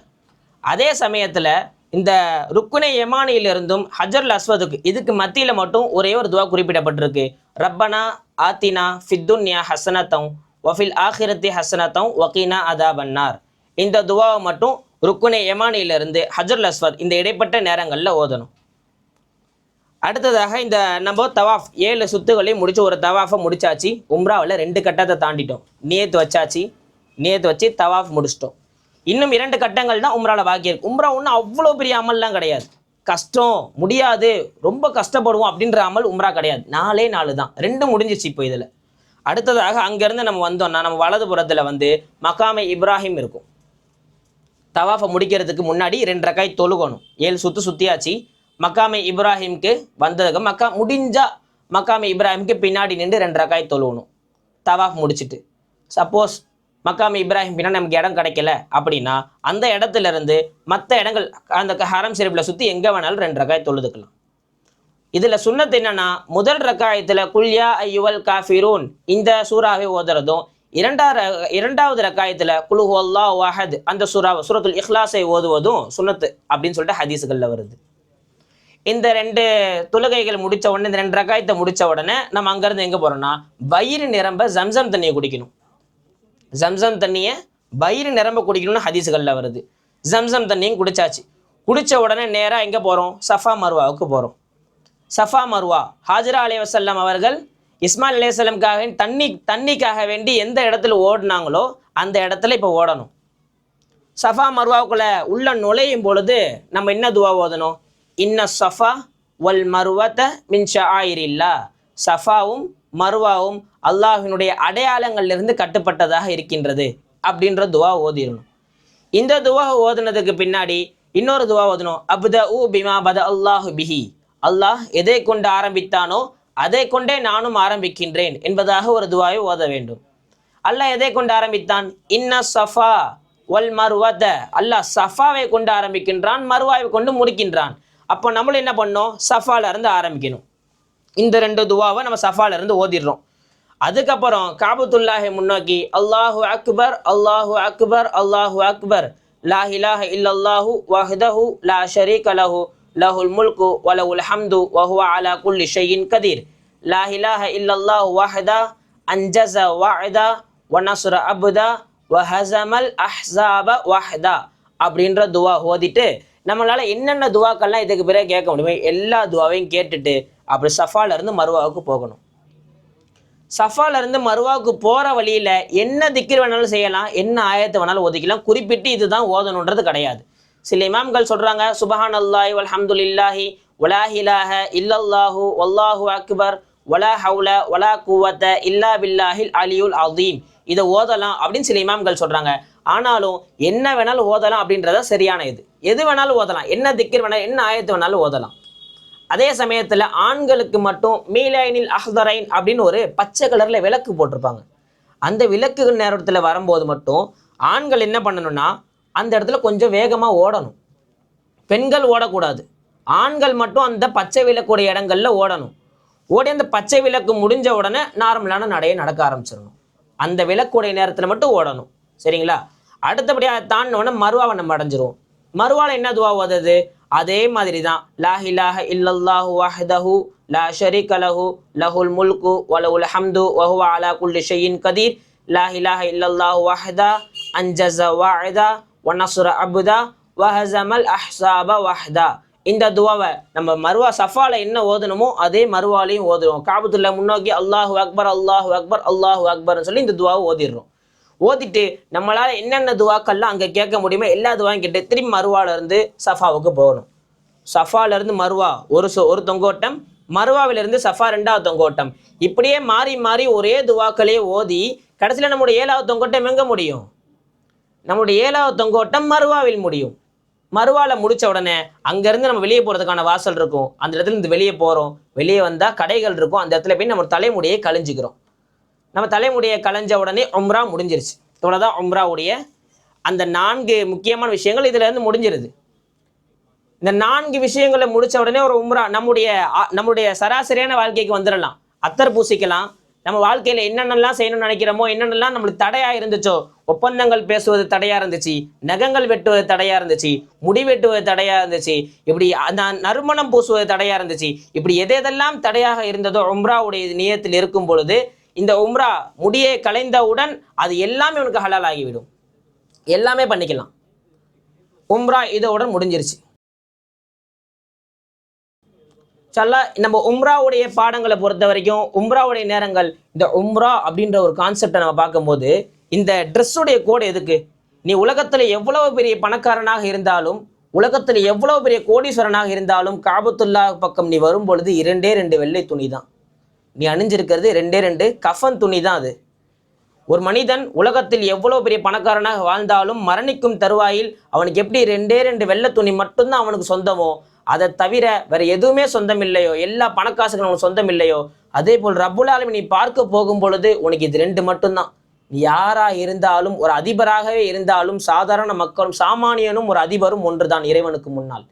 அதே சமயத்தில் இந்த ருக்குனை யமானியிலிருந்தும் ஹஜருல் அஸ்வதுக்கு இதுக்கு மத்தியில் மட்டும் ஒரே ஒரு துவா குறிப்பிடப்பட்டிருக்கு. ரப்பனா ஆத்தினா ஃபித்துன்யா ஹசனத்தம் வஃபில் ஆஹிரத்தி ஹசனத்தம் வகீனா அதாபன்னார். இந்த துவாவை மட்டும் ருக்குனை யமானியிலிருந்து ஹஜருல் அஸ்வத் இந்த இடைப்பட்ட நேரங்களில் ஓதணும். அடுத்ததாக இந்த நம்ம தவாஃப் 7 சுத்துகளையும் முடிச்சு ஒரு தவாஃபை முடிச்சாச்சு. உம்ராவில் 2 கட்டத்தை தாண்டிட்டோம். நியத்து வச்சாச்சு. நியத்து வச்சு தவாஃப் முடிச்சிட்டோம். இன்னும் 2 கட்டங்கள் தான் உம்ராவில் பாக்கி இருக்கு. உம்ரா ஒன்றும் அவ்வளோ பெரிய அமல்லாம் கிடையாது. கஷ்டம், முடியாது, ரொம்ப கஷ்டப்படுவோம் அப்படின்ற அமல் உம்ரா கிடையாது. 4 தான். 2 முடிஞ்சிச்சு. இப்போ இதில் அடுத்ததாக அங்கேருந்து நம்ம வந்தோம்னா நம்ம வலதுபுறத்தில் மகாமே இப்ராஹிம் இருக்கும். தவாஃபை முடிக்கிறதுக்கு முன்னாடி 2 ரக்காய் தொழுகணும். 7 சுற்று சுற்றியாச்சு. மக்காமே இப்ராஹிம்க்கு வந்ததுக்கு முடிஞ்சா மக்காமே இப்ராஹிம்க்கு பின்னாடி நின்று 2 ரக்காய் தொழுகணும். தவாஃப் முடிச்சுட்டு சப்போஸ் மக்காமே இப்ராஹிம் பின்னாடி நமக்கு இடம் கிடைக்கல அப்படின்னா அந்த இடத்துல இருந்து மற்ற இடங்கள் அந்த ஹரம் ஷெரீஃபில் சுற்றி எங்கே வேணாலும் 2 ரக்காய் தொழுதுக்கலாம். இதில் சுன்னத்து என்னன்னா, முதல் ரக்காயத்தில் குல்யா ஐயுவல் காஃபிரூன் இந்த சூறாவை ஓதுறதும், இரண்டாவது ரக்காயத்தில் குல் ஹுவல்லாஹு அஹத் அந்த சூரத்துல் இஹ்லாஸை ஓதுவதும் சுன்னத்து அப்படின்னு சொல்லிட்டு ஹதீஸுகளில் வருது. இந்த 2 தொழுகைகள் முடித்த உடனே, இந்த 2 ரக்காயத்தை முடித்த உடனே நம்ம அங்கேருந்து எங்கே போகிறோம்னா, வயிறு நிரம்ப ஜம்சம் தண்ணியை குடிக்கணும். ஜம்சம் தண்ணியை வயிறு நிரம்ப குடிக்கணும்னு ஹதீஸுகளில் வருது. ஜம்சம் தண்ணியும் குடிச்சாச்சு. குடித்த உடனே நேராக எங்கே போகிறோம், சஃபா மர்வாவுக்கு போகிறோம். சஃபா மர்வா ஹாஜரா அலைஹிஸ்ஸலாம் அவர்கள் இஸ்மாயில் அலைஹிஸ்ஸலாமுக்காக தண்ணிக்காக வேண்டி எந்த இடத்துல ஓடினாங்களோ அந்த இடத்துல இப்போ ஓடணும். சஃபா மர்வாவுக்குள்ளே உள்ள நுழையும் பொழுது நம்ம என்ன துவா ஓதணும், இன்ன சஃபா வல் மர்வத மின் ஷஆயிரில்லா. சஃபாவும் மர்வாவும் அல்லாஹ்வினுடைய அடையாளங்களிலிருந்து கட்டுப்பட்டதாக இருக்கின்றது அப்படின்ற துவா ஓதிடணும். இந்த துவா ஓதுனதுக்கு பின்னாடி இன்னொரு துவா ஓதணும், அப்தஉ பிமா பத அல்லாஹு பிஹி. அல்லாஹ் எதை கொண்டு ஆரம்பித்தானோ அதை கொண்டே நானும் ஆரம்பிக்கின்றேன் என்பதாக ஒரு துவாவை ஓத வேண்டும். அல்லாஹ் எதை கொண்டு ஆரம்பித்தான், இன்ன சஃபா வல் மர்வத. அல்லாஹ் சஃபாவை கொண்டு ஆரம்பிக்கின்றான், மர்வாவை கொண்டு முடிக்கின்றான். அப்போ நம்மளும் என்ன பண்ணோம், சஃபால இருந்து ஆரம்பிக்கணும். இந்த 2 துவாவை நம்ம சஃபால இருந்து ஓதிடுறோம். அதுக்கப்புறம் காபத்துல்லாஹை முன்னோக்கி அல்லாஹு அக்பர் அல்லாஹு அக்பர் அல்லாஹு அக்பர் லா இலாஹ இல்லல்லாஹு வஹ்தஹு லா ஷரீக லஹு லஹுல் முல்கு வலஹுல் ஹம்து வஹுவ அலா குல்லி ஷைஇன் கதீர் லா இலாஹ இல்லல்லாஹு வஹ்தா அன்ஜஸ வஅதா வநஸ்ர அப்தா வஹஸமல் அஹ்ஸாப வஹ்தா அப்படின்ற துவா ஓதிட்டு நம்மளால என்னென்ன துவாக்கள்லாம் இதுக்கு பிறகு கேட்க முடியுமோ எல்லா துவாவையும் கேட்டுட்டு அப்படி சஃபால இருந்து மர்வாவுக்கு போகணும். சஃபால இருந்து மர்வாவுக்கு போற வழியில என்ன திக்ர் வேணாலும் செய்யலாம், என்ன ஆயத்தை வேணாலும் ஓதிக்கலாம். குறிப்பிட்டு இதுதான் ஓதணுன்றது கிடையாது. சில இமாம்கள் சொல்றாங்க, சுபஹானல்லாஹி வல்ஹம்துலில்லாஹி வலா இலாஹ இல்லல்லாஹு வல்லாஹு அக்பர் வலா ஹவுல வலா குவத்த இல்லா பில்லாஹில் அலியுல் அதீம். இதை ஓதலாம் அப்படின்னு சில இமாம்கள் சொல்றாங்க. ஆனாலும் என்ன வேணாலும் ஓதலாம் அப்படின்றத சரியான இது. எது வேணாலும் ஓதலாம், என்ன திக்ர் வேணாலும், என்ன ஆயத்து வேணாலும் ஓதலாம். அதே சமயத்தில் ஆண்களுக்கு மட்டும் மீலைனில் அஹ்தரைன் அப்படின்னு ஒரு பச்சை கலரில் விளக்கு போட்டிருப்பாங்க. அந்த விளக்கு நேரத்தில் வரும்போது மட்டும் ஆண்கள் என்ன பண்ணணும்னா அந்த இடத்துல கொஞ்சம் வேகமாக ஓடணும். பெண்கள் ஓடக்கூடாது. ஆண்கள் மட்டும் அந்த பச்சை விளக்குடைய இடங்கள்ல ஓடணும். ஓடி அந்த பச்சை விளக்கு முடிஞ்ச உடனே நார்மலான நடையை நடக்க ஆரம்பிச்சிடணும். அந்த விளக்குடைய நேரத்தில் மட்டும் ஓடணும். சரிங்களா? அடுத்தபடியாக தாண்டினோடனே மருவாவை நம்ம அடைஞ்சிரும். மருவால என்ன துவா ஓதுது? அதே மாதிரி தான். லா இலாஹ இல்லல்லாஹு வஹ்தஹு லா ஷரீக லஹு லஹுல் முல்கு வலஹுல் ஹம்து வஹுவ அலா குல்லி ஷைஇன் கதீர் லா இலாஹ இல்லல்லாஹு வஹ்தா அன்ஜஸ வஅதா வநஸ்ர அப்தா வஹஸமல் அஹ்ஸாப வஹ்தா. இந்த துவாவை நம்ம மருவா சஃபால என்ன ஓதணுமோ அதே மருவாலையும் ஓதுறோம். காபத்துல்ல முன்னோக்கி அல்லாஹு அக்பர் அல்லாஹு அக்பர் அல்லாஹு அக்பர்னு சொல்லி இந்த துவாவை ஓதிடுறோம். ஓதிட்டு நம்மளால என்னென்ன துவாக்கள்லாம் அங்கே கேட்க முடியுமோ எல்லா துவாவும் கேட்டு திரும்பி மருவால இருந்து சஃபாவுக்கு போகணும். சஃபால இருந்து மருவா ஒரு தொங்கோட்டம், மருவாவிலிருந்து சஃபா 2வது தொங்கோட்டம். இப்படியே மாறி மாறி ஒரே துவாக்களையே ஓதி கடைசியில் நம்முடைய 7வது தொங்கோட்டம் எங்க முடியும்? நம்முடைய 7வது தொங்கோட்டம் மருவாவில் முடியும். மருவால முடிச்ச உடனே அங்கேருந்து நம்ம வெளியே போகிறதுக்கான வாசல் இருக்கும். அந்த இடத்துல இருந்து வெளியே போகிறோம். வெளியே வந்தால் கடைகள் இருக்கும். அந்த இடத்துல போய் நம்ம தலைமுடியை கழிஞ்சிக்கிறோம். நம்ம தலைமுடியை களைஞ்ச உடனே உம்ரா முடிஞ்சிருச்சு. இவ்வளோதான் உம்ராவுடைய அந்த 4 முக்கியமான விஷயங்கள் இதுல இருந்து முடிஞ்சிருது. இந்த 4 விஷயங்களை முடிச்ச உடனே ஒரு உம்ரா நம்முடைய சராசரியான வாழ்க்கைக்கு வந்துடலாம். அத்தர் பூசிக்கலாம். நம்ம வாழ்க்கையில என்னென்னலாம் செய்யணும்னு நினைக்கிறோமோ, என்னென்னலாம் நம்மளுக்கு தடையா இருந்துச்சோ, ஒப்பந்தங்கள் பேசுவது தடையா இருந்துச்சு, நகங்கள் வெட்டுவது தடையா இருந்துச்சு, முடி வெட்டுவது தடையா இருந்துச்சு, இப்படி அந்த நறுமணம் பூசுவது தடையா இருந்துச்சு, இப்படி எதெல்லாம் தடையாக இருந்ததோ உம்ராவுடைய நியத்தில் இருக்கும் பொழுது இந்த உம்ரா முடியை களைந்தவுடன் அது எல்லாமே உனக்கு ஹலால் ஆகிவிடும். எல்லாமே பண்ணிக்கலாம். உம்ரா இதோட முடிஞ்சிருச்சு. நம்ம உம்ராவுடைய பாடங்களை பொறுத்த வரைக்கும் உம்ராவுடைய நேரங்கள், இந்த உம்ரா அப்படின்ற ஒரு கான்செப்டை நம்ம பார்க்கும்போது இந்த ட்ரெஸ்ஸுடைய கோடு எதுக்கு? நீ உலகத்துல எவ்வளவு பெரிய பணக்காரனாக இருந்தாலும், உலகத்துல எவ்வளவு பெரிய கோடீஸ்வரனாக இருந்தாலும், காபத்துல்லா பக்கம் நீ வரும் பொழுது 2 வெள்ளை துணி தான் நீ அணிஞ்சிருக்கிறது. 2 கஃபன் துணி தான் அது. ஒரு மனிதன் உலகத்தில் எவ்வளவு பெரிய பணக்காரனாக வாழ்ந்தாலும் மரணிக்கும் தருவாயில் அவனுக்கு எப்படி 2 வெள்ளை துணி மட்டும்தான் அவனுக்கு சொந்தமோ, அதை தவிர வேற எதுவுமே சொந்தம் இல்லையோ, எல்லா பணக்காசுகளும் உனக்கு சொந்தம் இல்லையோ, அதே போல் ரப்புல் ஆலமீன் நீ பார்க்க போகும் பொழுது உனக்கு இது 2 மட்டும்தான். நீ யாரா இருந்தாலும், ஒரு அதிபராகவே இருந்தாலும், சாதாரண மக்களும் சாமானியனும் ஒரு அதிபரும் ஒன்றுதான் இறைவனுக்கு முன்னால்.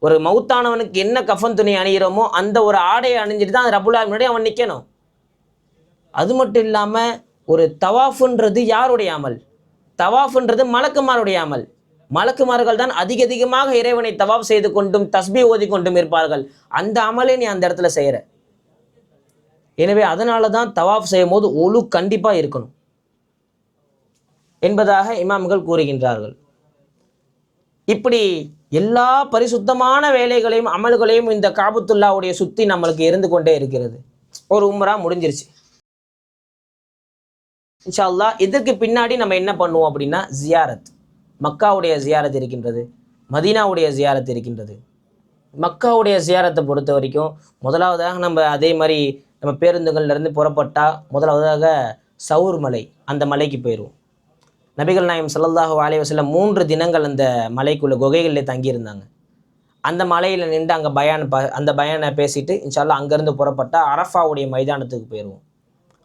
ஒரு மௌத்தானவனுக்கு என்ன கஃபன் துணி அணிகிறோமோ அந்த ஒரு ஆடையை அணிஞ்சிட்டு தான் ரப்புல் ஆலமீன் அவன் நிற்கணும். அது மட்டும் இல்லாம ஒரு தவாஃப்ன்றது யாருடைய அமல்? தவாஃப்ன்றது மலக்குமாருடைய அமல். மலக்குமார்கள் தான் அதிகமாக இறைவனை தவாஃப் செய்து கொண்டும் தஸ்பீ ஓதி கொண்டும் இருப்பார்கள். அந்த அமலை நீ அந்த இடத்துல செய்யற. எனவே அதனால தான் தவாஃப் செய்யும் போது ஒலு கண்டிப்பா இருக்கணும் என்பதாக இமாம்கள் கூறுகின்றார்கள். இப்படி எல்லா பரிசுத்தமான வேலைகளையும் அமல்களையும் இந்த காபத்துல்லாவுடைய சுத்தி நம்மளுக்கு இருந்து கொண்டே இருக்கிறது. ஒரு உம்ரா முடிஞ்சிருச்சு. இன்ஷா அல்லாஹ் இதற்கு பின்னாடி நம்ம என்ன பண்ணுவோம் அப்படின்னா ஜியாரத். மக்காவுடைய ஜியாரத் இருக்கின்றது, மதீனாவுடைய ஜியாரத் இருக்கின்றது. மக்காவுடைய ஜியாரத்தை பொறுத்த வரைக்கும் முதலாவதாக நம்ம அதே மாதிரி நம்ம பேருந்துகள்லேருந்து புறப்பட்டால் முதலாவதாக சவுர் மலை, அந்த மலைக்கு போயிடுவோம். நபிகள் நாயகம் ஸல்லல்லாஹு அலைஹி வஸல்லம் 3 தினங்கள் அந்த மலைக்குள்ள குகைகளில் தங்கியிருந்தாங்க. அந்த மலையில் நின்று அங்கே அந்த பயானை பேசிட்டு இன்ஷா அல்லாஹ் அங்கேருந்து புறப்பட்டால் அரஃபாவுடைய மைதானத்துக்கு போயிடுவோம்.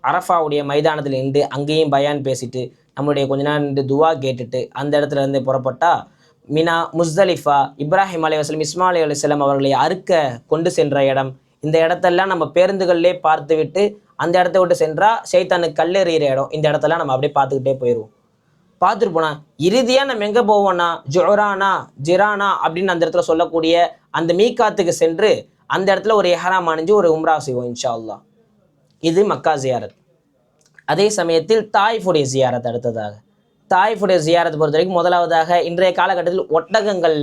அரஃபாவுடைய மைதானத்தில் நின்று அங்கேயும் பயான் பேசிட்டு நம்மளுடைய கொஞ்ச நேரம் நின்று துவா கேட்டுட்டு அந்த இடத்துல இருந்து புறப்பட்டா மினா, முஸ்தலிஃபா, இப்ராஹிம் அலைஹிஸ்ஸலாம், இஸ்மாயில் அலைஹிஸ்ஸலாம் அவர்களை அறுக்க கொண்டு சென்ற இடம், இந்த இடத்தெல்லாம் நம்ம பேருந்துகள்லே பார்த்து விட்டு அந்த இடத்த விட்டு சென்றா ஷைத்தானுக்கு கல்லெறிகிற இடம், இந்த இடத்தெல்லாம் நம்ம அப்படியே பார்த்துக்கிட்டே போயிடுவோம். பார்த்துட்டு போனா இறுதியாக நம்ம எங்கே போவோம்னா ஜிரானா அப்படின்னு அந்த இடத்துல சொல்லக்கூடிய அந்த மீகாத்துக்கு சென்று அந்த இடத்துல ஒரு இஹ்ராம் அணிஞ்சு ஒரு உம்ரா செய்வோம் இன்ஷா அல்லாஹ். இது மக்கா ஜியாரத். அதே சமயத்தில் தாயிஃபுடைய ஜியாரத் அடுத்ததாக. தாயிஃபுடைய ஜியாரத்தை பொறுத்த வரைக்கும் முதலாவதாக இன்றைய காலகட்டத்தில் ஒட்டகங்கள்,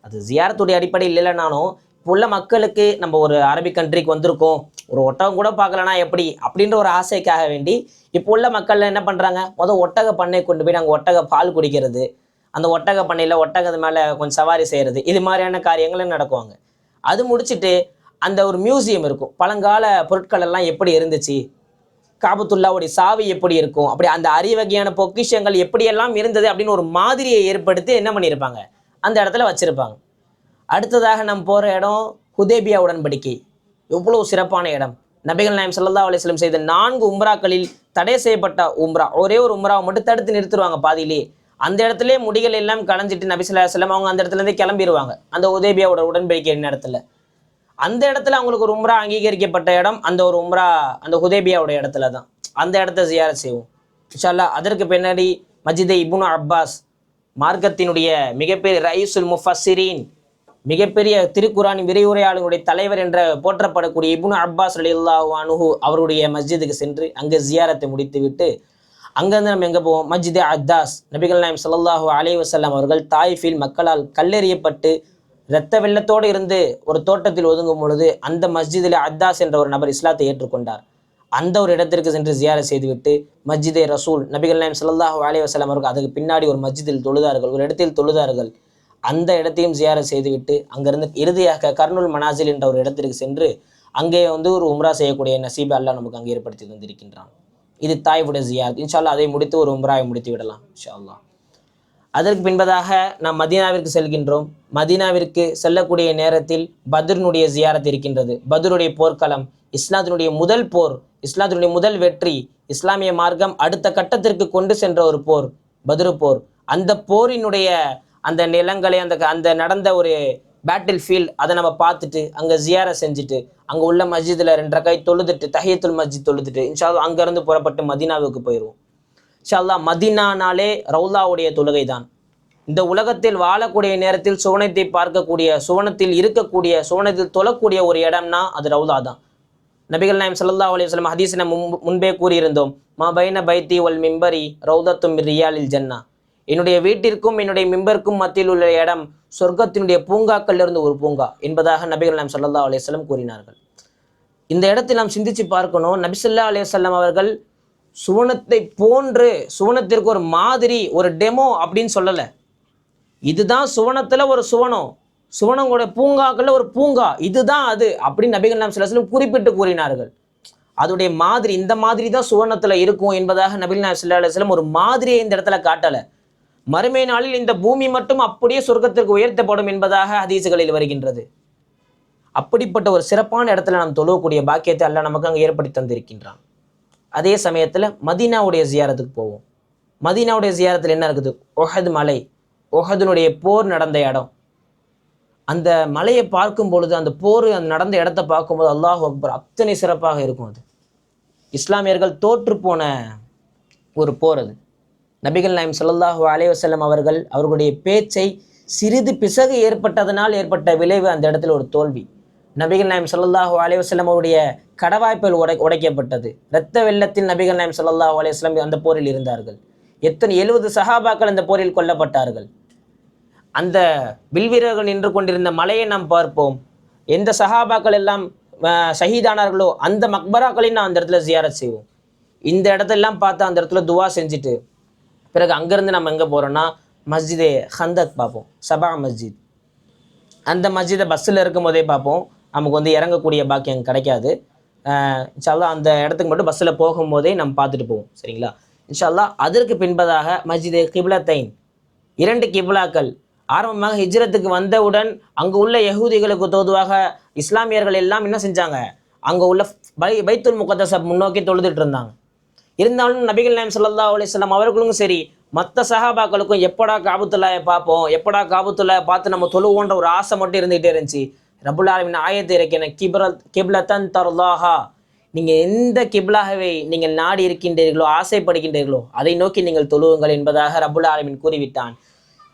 அது ஜியாரத்துடைய அடிப்படையில் இல்லைனாலும் இப்போ உள்ள மக்களுக்கு நம்ம ஒரு அரபிக் கண்ட்ரிக்கு வந்திருக்கோம், ஒரு ஒட்டகம் கூட பார்க்கலனா எப்படி அப்படின்ற ஒரு ஆசைக்காக வேண்டி இப்போ உள்ள மக்கள் என்ன பண்ணுறாங்க, ஒட்டக பண்ணை கொண்டு போய் நாங்கள் ஒட்டக பால் குடிக்கிறது, அந்த ஒட்டக பண்ணையில் ஒட்டகத்து மேலே கொஞ்சம் சவாரி செய்கிறது, இது மாதிரியான காரியங்களும் நடக்குவாங்க. அது முடிச்சுட்டு அந்த ஒரு மியூசியம் இருக்கும். பழங்கால பொருட்கள் எல்லாம் எப்படி இருந்துச்சு, காபத்துல்லாவுடைய சாவி எப்படி இருக்கும், அப்படி அந்த அரிய பொக்கிஷங்கள் எப்படியெல்லாம் இருந்தது அப்படின்னு ஒரு மாதிரியை ஏற்படுத்தி என்ன பண்ணியிருப்பாங்க, அந்த இடத்துல வச்சிருப்பாங்க. அடுத்ததாக நம்ம போகிற இடம் ஹுதைபியா உடன்படிக்கை. எவ்வளோ சிறப்பான இடம். நபிகள் நாயகம் ஸல்லல்லாஹு அலைஹி வஸல்லம் செய்த 4 உம்ராக்களில் தடை செய்யப்பட்ட உம்ரா, ஒரே ஒரு உம்ராவை மட்டும் தடுத்து நிறுத்துருவாங்க பாதியிலே. அந்த இடத்துல முடிகள் எல்லாம் களைஞ்சிட்டு நபி ஸல்லல்லாஹு அலைஹி வஸல்லம் அவங்க அந்த இடத்துலேருந்து கிளம்பிடுவாங்க. அந்த ஹுதைபியாவோட உடன்படிக்கை இடத்துல அந்த இடத்துல அவங்களுக்கு ஒரு உம்ரா அங்கீகரிக்கப்பட்ட இடம் அந்த ஒரு உம்ரா அந்த ஹுதைபியாவோட இடத்துல தான். அந்த இடத்த ஜியாரத் செய்வோம் இன்ஷா அல்லாஹ். அதற்கு பின்னாடி மஸ்ஜித் இப்னு அப்பாஸ், மார்க்கத்தினுடைய மிகப்பெரிய ரயீசுல் முஃபஸ்ஸிரீன், மிகப்பெரிய திருக்குரானின் விரிவுரையாளர்களுடைய தலைவர் என்ற போற்றப்படக்கூடிய இப்னு அப்பாஸ் ரலியல்லாஹு அன்ஹு அவருடைய மஸ்ஜிதுக்கு சென்று அங்கே ஜியாரத்தை முடித்துவிட்டு அங்கேருந்து நம்ம எங்கே போவோம், மஸ்ஜித் அத்தாஸ். நபிகள் நாயகம் ஸல்லல்லாஹு அலைஹி வஸல்லம் அவர்கள் தாயிஃபில் மக்களால் கல்லெறியப்பட்டு இரத்த வெள்ளத்தோடு இருந்து ஒரு தோட்டத்தில் ஒதுங்கும் பொழுது அந்த மஸ்ஜிதில் அத்தாஸ் என்ற ஒரு நபர் இஸ்லாத்தை ஏற்றுக்கொண்டார். அந்த ஒரு இடத்திற்கு சென்று ஜியாரத் செய்துவிட்டு மஸ்ஜிதே ரசூல், நபிகள் நாயகம் ஸல்லல்லாஹு அலைஹி வஸல்லம் அவர்கள் அதுக்கு பின்னாடி ஒரு மஸ்ஜிதில் தொழுதார்கள், ஒரு இடத்தில் தொழுதார்கள். அந்த இடத்தையும் ஜியாரத் செய்துவிட்டு அங்கிருந்து இறுதியாக கர்னுல் மனாசில் என்ற ஒரு இடத்திற்கு சென்று அங்கே ஒரு உம்ரா செய்யக்கூடிய நசீபை அல்லாஹ் நமக்கு அங்கே ஏற்படுத்தி தந்திருக்கின்றான். இது தாய்வுடைய ஜியாரத். இன்ஷா அல்லாஹ் அதை முடித்து ஒரு உம்ராவை முடித்து விடலாம் இன்ஷா அல்லாஹ். அதற்கு பின்பதாக நாம் மதீனாவிற்கு செல்கின்றோம். மதீனாவிற்கு செல்லக்கூடிய நேரத்தில் பத்ருனுடைய ஜியாரத் இருக்கின்றது. பத்ருடைய போர்க்களம், இஸ்லாத்தினுடைய முதல் போர், இஸ்லாத்தினுடைய முதல் வெற்றி, இஸ்லாமிய மார்க்கம் அடுத்த கட்டத்திற்கு கொண்டு சென்ற ஒரு போர் பத்ரு போர். அந்த போரினுடைய அந்த நிலங்களை அந்த நடந்த ஒரு பேட்டில் ஃபீல்ட் அதை நம்ம பார்த்துட்டு அங்கே ஜியாரத் செஞ்சுட்டு அங்கே உள்ள மஸ்ஜிதில் 2 ரக்காத் தொழுதுட்டு தஹியத்துல் மஸ்ஜித் தொழுதுட்டு இன்ஷா அல்லாஹ் அங்கேருந்து புறப்பட்டு மதீனாவுக்கு போயிடுவோம் இன்ஷா அல்லாஹ். மதீனானாலே ரவுலாவுடைய தொழுகை தான். இந்த உலகத்தில் வாழக்கூடிய நேரத்தில் சுவனத்தை பார்க்கக்கூடிய, சுவனத்தில் இருக்கக்கூடிய, சுவனத்தில் தொழக்கூடிய ஒரு இடம்னா அது ரவுலா தான். நபிகள் நாயகம் ஸல்லல்லாஹு அலைஹி வஸல்லம் ஹதீஸில் முன்பே கூறியிருந்தோம், மா பைன பைத்தி வல் மிம்பரி ரவுதத்தும் மின் ரியாலில் ஜன்னா. என்னுடைய வீட்டிற்கும் என்னுடைய மிம்பருக்கும் மத்தியில் உள்ள இடம் சொர்க்கத்தினுடைய பூங்காக்களிலிருந்து ஒரு பூங்கா என்பதாக நபிகள் நாயகம் ஸல்லல்லாஹு அலைஹி வஸல்லம் கூறினார்கள். இந்த இடத்தில் நாம் சிந்திச்சு பார்க்கணும். நபி ஸல்லல்லாஹு அலைஹி வஸல்லம் அவர்கள் சுவனத்தை போன்று, சுவனத்திற்கு ஒரு மாதிரி, ஒரு டெமோ அப்படின்னு சொல்லலை. இதுதான் சுவனத்தில் ஒரு சுவனம், சுவனங்களோட பூங்காக்களில் ஒரு பூங்கா, இதுதான் அது அப்படின்னு நபிகள் நாயகம் ஸல்லல்லாஹு அலைஹி வஸல்லம் குறிப்பிட்டு கூறினார்கள். அதோடைய மாதிரி, இந்த மாதிரி தான் சுவனத்தில் இருக்கும் என்பதாக நபிகள் நாயகம் ஸல்லல்லாஹு அலைஹி வஸல்லம் ஒரு மாதிரியை இந்த இடத்துல காட்டலை. மறுமை நாளில் இந்த பூமி மட்டும் அப்படியே சொர்க்கத்திற்கு உயர்த்தப்படும் என்பதாக ஹதீசுகளில் வருகின்றது. அப்படிப்பட்ட ஒரு சிறப்பான இடத்துல நாம் தொழக்கூடிய பாக்கியத்தை அல்லாஹ் நமக்கு அங்கே ஏற்படுத்தி தந்திருக்கின்றான். அதே சமயத்தில் மதீனாவுடைய ஜியாரத்துக்கு போவோம். மதீனாவுடைய ஜியாரத்தில் என்ன இருக்குது, ஒஹத் மலை, ஒஹதுனுடைய போர் நடந்த இடம். அந்த மலையை பார்க்கும் பொழுது, அந்த போர் அந்த நடந்த இடத்தை பார்க்கும்போது அல்லாஹ் அக்பர், அத்தனை சிறப்பாக இருக்கும். அது இஸ்லாமியர்கள் தோற்று போன ஒரு போர். அது நபிகள் நாயகம் ஸல்லல்லாஹு அலைஹி வஸல்லம் அவர்கள் அவர்களுடைய பேச்சை சிறிது பிசகு ஏற்பட்டதனால் ஏற்பட்ட விளைவு அந்த இடத்துல ஒரு தோல்வி. நபிகள் நாயகம் ஸல்லல்லாஹு அலைஹி வஸல்லம் அவருடைய கடவாய்ப்புகள் உடைக்கப்பட்டது. இரத்த வெள்ளத்தில் நபிகள் நாயகம் ஸல்லல்லாஹு அலைஹி வஸல்லம் அந்த போரில் இருந்தார்கள். 70 சஹாபாக்கள் அந்த போரில் கொல்லப்பட்டார்கள். அந்த வில்வீரர்கள் நின்று கொண்டிருந்த மலையை நாம் பார்ப்போம். எந்த சஹாபாக்கள் எல்லாம் ஷஹீதானார்களோ அந்த மக்பராக்களையும் நான் அந்த இடத்துல ஜியாரத் செய்வோம். இந்த இடத்தெல்லாம் பார்த்து அந்த இடத்துல துவா செஞ்சுட்டு பிறகு அங்கேருந்து நம்ம எங்கே போகிறோன்னா மஸ்ஜிதே ஹந்தக் பார்ப்போம், சபா மஸ்ஜித். அந்த மஸ்ஜிதை பஸ்ஸில் இருக்கும் போதே பார்ப்போம். நமக்கு இறங்கக்கூடிய பாக்கியம் கிடைக்காது. இன்ஷா அல்லாஹ் அந்த இடத்துக்கு மட்டும் பஸ்ஸில் போகும்போதே நம்ம பார்த்துட்டு போவோம், சரிங்களா? இன்ஷா அல்லாஹ். அதற்கு பின்பதாக மஸ்ஜிதே கிப்லத்தைன், 2 கிப்லாக்கள். ஆரம்பமாக ஹிஜ்ரத்துக்கு வந்தவுடன் அங்கே உள்ள யஹூதிகளுக்கு தோதுவாக இஸ்லாமியர்கள் எல்லாம் என்ன செஞ்சாங்க, அங்கே உள்ள பைத்துல் முகத்தஸை முன்னோக்கி தொழுதுட்டு இருந்தாங்க. இருந்தாலும் நபிகள் நாயகம் ஸல்லல்லாஹு அலைஹி வஸல்லம் அவர்களும் சரி மற்ற சஹாபாக்களுக்கும் எப்படா காபத்துல்லாயை பார்ப்போம், எப்படா காபத்துல்லாயை பார்த்து நம்ம தொழுவோன்ற ஒரு ஆசை மட்டும் இருந்துகிட்டே இருந்துச்சு. ரப்புல் ஆலமீன் ஆயத்தை இறக்கின, கிப்லத்தன் தர்லாஹா, நீங்கள் எந்த கிப்லாகவே நீங்கள் நாடி இருக்கின்றீர்களோ, ஆசைப்படுகின்றீர்களோ அதை நோக்கி நீங்கள் தொழுவுங்கள் என்பதாக ரப்புல் ஆலமீன் கூறிவிட்டான்.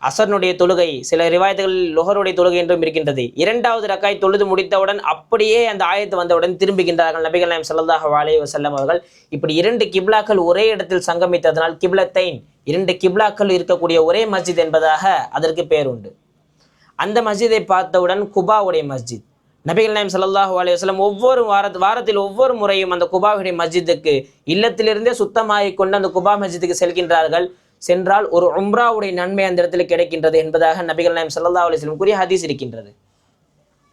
அசர்னுடைய தொழுகை, சில ரிவாயத்துகளில் லொஹருடைய தொழுகை என்றும் இருக்கின்றது. 2வது ரக்காய் தொழுது முடித்தவுடன் அப்படியே அந்த ஆயத்து வந்தவுடன் திரும்புகின்றார்கள் நபிகள் நாயகம் ஸல்லல்லாஹு அலைஹி வஸல்லம் அவர்கள். இப்படி 2 கிப்லாக்கள் ஒரே இடத்தில் சங்கமித்ததனால் கிப்லத்தைன், 2 கிப்லாக்கள் இருக்கக்கூடிய ஒரே மஸ்ஜித் என்பதாக அதற்கு பேர் உண்டு. அந்த மஸ்ஜிதை பார்த்தவுடன் குபாவுடைய மஸ்ஜித். நபிகள் நாயகம் ஸல்லல்லாஹு அலைஹி வஸல்லம் ஒவ்வொரு வாரத்தில் ஒவ்வொரு முறையும் அந்த குபாவுடைய மஸ்ஜிதுக்கு இல்லத்திலிருந்தே சுத்தமாகி கொண்டு அந்த குபா மஸ்ஜிதுக்கு செல்கின்றார்கள். சென்றால் ஒரு உம்ராவுடைய நன்மை அந்த இடத்துல கிடைக்கின்றது என்பதாக நபிகள் நாயகம் ஸல்லல்லாஹு அலைஹி வஸல்லம் கூறிய ஹதீஸ் இருக்கின்றது.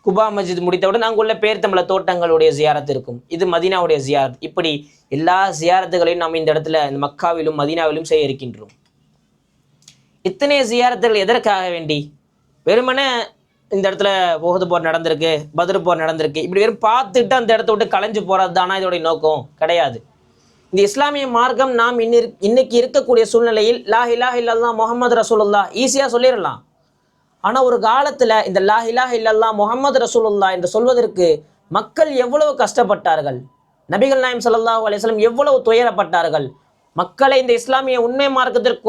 குபா மஸ்ஜித் முடித்தவுடன் அங்குள்ள பேர்த்தம்பள தோட்டங்களுடைய ஜியாரத் இருக்கும். இது மதீனாவுடைய ஜியாரத். இப்படி எல்லா ஜியாரத்துகளையும் நாம் இந்த இடத்துல இந்த மக்காவிலும் மதீனாவிலும் செய்ய இருக்கின்றோம். இத்தனை ஜியாரத்துகள் எதற்காக வேண்டி? வெறுமனே இந்த இடத்துல உஹது போர் நடந்திருக்கு, பத்ர் போர் நடந்திருக்கு, இப்படி வெறும் பார்த்துட்டு அந்த இடத்த விட்டு கலைஞ்சு போறது தானா இதோடைய நோக்கம்? கிடையாது. இந்த இஸ்லாமிய மார்க்கம் நாம் இன்னைக்கு இருக்கக்கூடிய சூழ்நிலையில் லா இலாஹ இல்லல்லாஹ் முஹம்மது ரசூலுல்லாஹ் ஈஸியாக சொல்லிடலாம். ஆனால் ஒரு காலத்தில் இந்த லா இலாஹ இல்லல்லாஹ் முஹம்மது ரசூலுல்லாஹ் என்று சொல்வதற்கு மக்கள் எவ்வளவு கஷ்டப்பட்டார்கள். நபிகள் நாயகம் ஸல்லல்லாஹு அலைஹி வஸல்லம் எவ்வளவு துயரப்பட்டார்கள். மக்களை இந்த இஸ்லாமிய உண்மை மார்க்கத்திற்கு